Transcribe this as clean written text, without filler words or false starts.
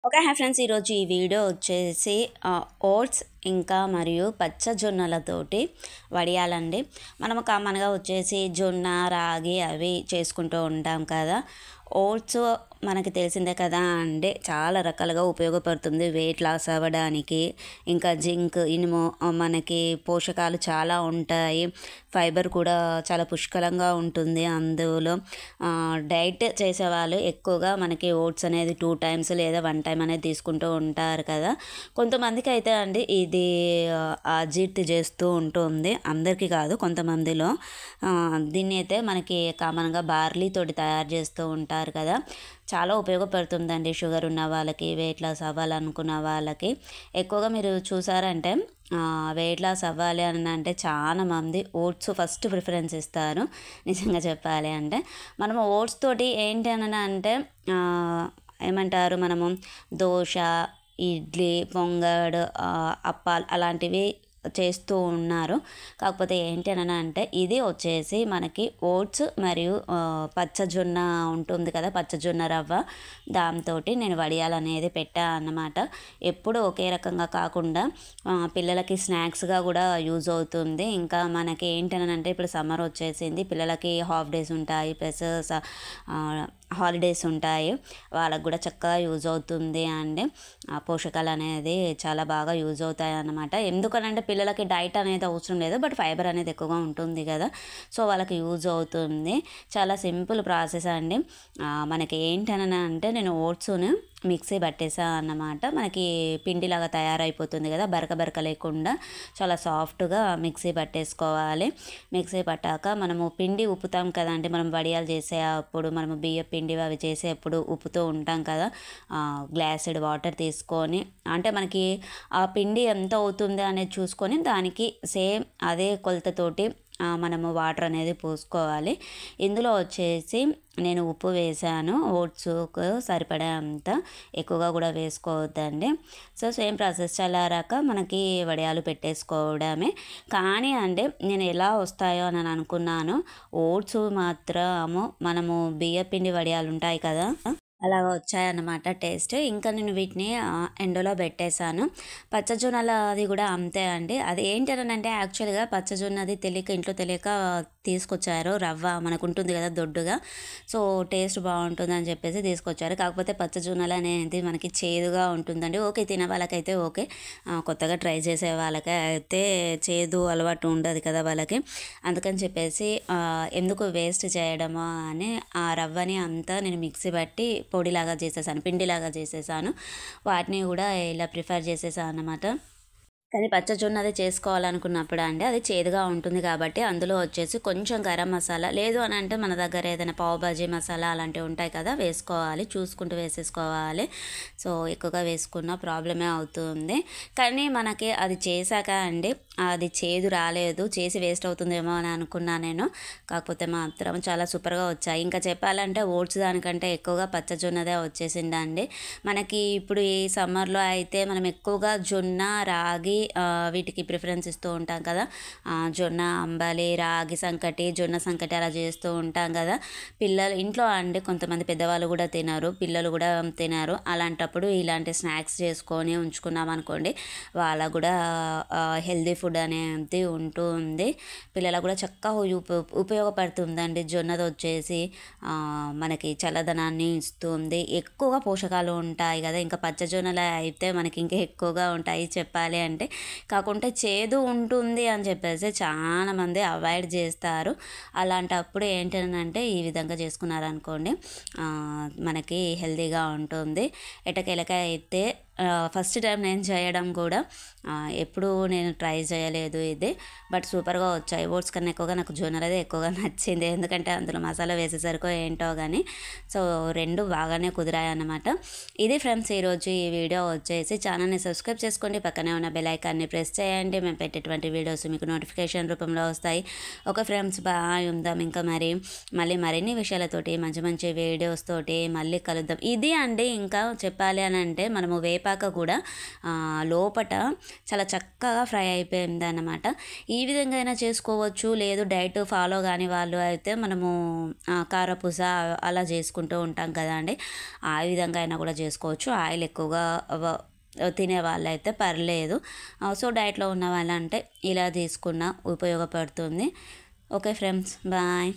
Okay. Hi friends, ఈరోజు ఈ video వచ్చేసి ఓట్స్ ఇంకా మరియు పచ్చజొన్నలతోటి వడియాలండి. మనము కామన్గా వచ్చేసి జొన్న, రాగి అవి చేసుకుంటూ ఉంటాం కదా. ఓట్స్ మనకి తెలిసిందే కదా అండి, చాలా రకాలుగా ఉపయోగపడుతుంది వెయిట్ లాస్ అవ్వడానికి. ఇంకా జింక్, ఇనుము, మనకి పోషకాలు చాలా ఉంటాయి. ఫైబర్ కూడా చాలా పుష్కలంగా ఉంటుంది అందులో. డైట్ చేసేవాళ్ళు ఎక్కువగా మనకి ఓట్స్ అనేది 2 టైమ్స్ లేదా 1 టైం అనేది తీసుకుంటూ ఉంటారు కదా. కొంతమందికి అయితే అండి ఇది అజీర్తి చేస్తూ ఉంటుంది, అందరికీ కాదు కొంతమందిలో. దీన్ని అయితే మనకి కామన్గా బార్లీ తోటి తయారు చేస్తూ ఉంటారు కదా. చాలా ఉపయోగపడుతుందండి షుగర్ ఉన్న వాళ్ళకి, వెయిట్ లాస్ అవ్వాలనుకున్న వాళ్ళకి. ఎక్కువగా మీరు చూసారంటే వెయిట్ లాస్ అవ్వాలి అని అంటే చాలామంది ఓట్స్ ఫస్ట్ ప్రిఫరెన్స్ ఇస్తారు. నిజంగా చెప్పాలి అంటే మనము ఓట్స్ తోటి ఏంటి అని అంటే ఏమంటారు, మనము దోశ, ఇడ్లీ, పొంగడ్, అప్పాలు అలాంటివి చేస్తూ ఉన్నారు. కాకపోతే ఏంటి అని అంటే ఇది వచ్చేసి మనకి ఓట్స్ మరియు పచ్చజొన్న ఉంటుంది కదా, పచ్చజొన్న రవ్వ, దాంతో నేను వడియాలనేది పెట్టా అన్నమాట. ఎప్పుడు ఒకే రకంగా కాకుండా పిల్లలకి స్నాక్స్గా కూడా యూజ్ అవుతుంది. ఇంకా మనకి ఏంటని అంటే ఇప్పుడు సమ్మర్ వచ్చేసింది, పిల్లలకి హాఫ్ డేస్ ఉంటాయి ప్లస్ హాలిడేస్ ఉంటాయి. వాళ్ళకు కూడా చక్కగా యూజ్ అవుతుంది అండి. పోషకాలు అనేది చాలా బాగా యూజ్ అవుతాయి అన్నమాట. ఎందుకనంటే పిల్లలకి డైట్ అనేది అవసరం లేదు, బట్ ఫైబర్ అనేది ఎక్కువగా ఉంటుంది కదా, సో వాళ్ళకి యూజ్ అవుతుంది. చాలా సింపుల్ ప్రాసెస్ అండి. మనకి ఏంటని అంటే నేను ఓట్స్ని మిక్సీ పట్టేసా అన్నమాట. మనకి పిండిలాగా తయారైపోతుంది కదా, బరక బరక లేకుండా చాలా సాఫ్ట్గా మిక్సీ పట్టేసుకోవాలి. మిక్సీ పట్టాక మనము పిండి ఉప్పుతాం కదండి, మనం వడియాలు చేసేటప్పుడు, మనము బియ్య పిండి అవి చేసేటప్పుడు ఉప్పుతూ ఉంటాం కదా. గ్లాసుడ్ వాటర్ తీసుకొని, అంటే మనకి ఆ పిండి ఎంత అవుతుంది అనేది చూసుకొని దానికి సేమ్ అదే కొలతతోటి మనము వాటర్ అనేది పోసుకోవాలి. ఇందులో వచ్చేసి నేను ఉప్పు వేసాను, ఓట్స్కు సరిపడా అంత, ఎక్కువగా కూడా వేసుకోవద్దండి. సో సేమ్ ప్రాసెస్ చల్లారాక మనకి వడియాలు పెట్టేసుకోవడమే. కానీ అంటే నేను ఎలా వస్తాయో అని అనుకున్నాను, ఓట్స్ మాత్రము మనము బియ్యపిండి వడియాలు ఉంటాయి కదా, అలాగా వచ్చాయన్నమాట టేస్ట్. ఇంకా నేను వీటిని ఎండలో పెట్టేశాను. పచ్చజొన్నలది కూడా అంతే అండి. అది ఏంటని అంటే యాక్చువల్గా పచ్చజొన్నది తెలియక, ఇంట్లో తెలియక తీసుకొచ్చారు. రవ్వ మనకు ఉంటుంది కదా దొడ్డుగా, సో టేస్ట్ బాగుంటుందని చెప్పేసి తీసుకొచ్చారు. కాకపోతే పచ్చజొన్నలు అనేది మనకి చేదుగా ఉంటుందండి. ఓకే, తినే వాళ్ళకైతే ఓకే, కొత్తగా ట్రై చేసే వాళ్ళకైతే చేదు అలవాటు ఉండదు కదా వాళ్ళకి. అందుకని చెప్పేసి ఎందుకు వేస్ట్ చేయడమా అని ఆ రవ్వని అంతా నేను మిక్సీ పట్టి పొడిలాగా చేసేసాను, పిండిలాగా చేసేసాను. వాటిని కూడా ఇలా ప్రిఫర్ చేసేసాను అన్నమాట. కానీ పచ్చజొన్నది చేసుకోవాలనుకున్నప్పుడు అండి అది చేదుగా ఉంటుంది కాబట్టి అందులో వచ్చేసి కొంచెం గరం మసాలా, లేదు అని అంటే మన దగ్గర ఏదైనా పావు బాజీ మసాలా అలాంటివి ఉంటాయి కదా, వేసుకోవాలి, చూసుకుంటూ వేసేసుకోవాలి. సో ఎక్కువగా వేసుకున్న ప్రాబ్లమే అవుతుంది. కానీ మనకి అది చేశాక అండి అది చేదు రాలేదు, చేసి వేస్ట్ అవుతుందేమో అని అనుకున్నా నేను. కాకపోతే మాత్రం చాలా సూపర్గా వచ్చాయి. ఇంకా చెప్పాలంటే ఓట్స్ దానికంటే ఎక్కువగా పచ్చజొన్నదే వచ్చేసిందండి. మనకి ఇప్పుడు ఈ సమ్మర్లో అయితే మనం ఎక్కువగా జొన్న, రాగి వీటికి ప్రిఫరెన్స్ ఇస్తూ ఉంటాం కదా. జొన్న అంబలి, రాగి సంకటి, జొన్న సంకటి అలా చేస్తూ ఉంటాం కదా. పిల్లలు ఇంట్లో అండి కొంతమంది పెద్దవాళ్ళు కూడా తినరు, పిల్లలు కూడా తినరు. అలాంటప్పుడు ఇలాంటి స్నాక్స్ చేసుకొని ఉంచుకున్నాం అనుకోండి, వాళ్ళకు కూడా హెల్దీ ఫుడ్ అనేది ఉంటుంది. పిల్లలకు కూడా చక్కగా ఉపయోగపడుతుందండి. జొన్నది వచ్చేసి మనకి చల్లదనాన్ని ఇస్తుంది, ఎక్కువగా పోషకాలు ఉంటాయి కదా. ఇంకా పచ్చజొన్నలు అయితే మనకి ఇంకా ఎక్కువగా ఉంటాయి చెప్పాలి అంటే. కాకుంటే చేదు ఉంటుంది అని చెప్పేసి చాలామంది అవాయిడ్ చేస్తారు. అలాంటప్పుడు ఏంటంటే ఈ విధంగా చేసుకున్నారనుకోండి మనకి హెల్తీగా ఉంటుంది. ఎటకెలక అయితే ఫస్ట్ టైం నేను చేయడం కూడా, ఎప్పుడు నేను ట్రై చేయలేదు ఇది, బట్ సూపర్గా వచ్చాయి. ఓట్స్ కన్నా ఎక్కువగా నాకు జొన్నలదే ఎక్కువగా నచ్చింది, ఎందుకంటే అందులో మసాలా వేసేసరికో ఏంటో కానీ. సో రెండు బాగానే కుదిరాయి అన్నమాట. ఇది ఫ్రెండ్స్ ఈరోజు ఈ వీడియో వచ్చేసి. ఛానల్ని సబ్స్క్రైబ్ చేసుకోండి, పక్కనే ఉన్న బెల్ ఐకాన్ని ప్రెస్ చేయండి, మేము పెట్టేటువంటి వీడియోస్ మీకు నోటిఫికేషన్ రూపంలో వస్తాయి. ఓకే ఫ్రెండ్స్, బాయ్, ఉందాం. ఇంకా మళ్ళీ మరిన్ని విషయాలతోటి మంచి మంచి వీడియోస్ తోటి మళ్ళీ కలుద్దాం. ఇది అండి ఇంకా చెప్పాలి అని అంటే మనము వేప వేపాక కూడా లోపట చాలా చక్కగా ఫ్రై అయిపోయింది అన్నమాట. ఈ విధంగా అయినా చేసుకోవచ్చు. లేదు డైట్ ఫాలో కాని వాళ్ళు అయితే మనము కారపూస అలా చేసుకుంటూ ఉంటాం కదా అండి, ఆ విధంగా అయినా కూడా చేసుకోవచ్చు. ఆయిల్ ఎక్కువగా తినే వాళ్ళైతే పర్లేదు. సో డైట్లో ఉన్న వాళ్ళంటే ఇలా తీసుకున్న ఉపయోగపడుతుంది. Okay friends, bye.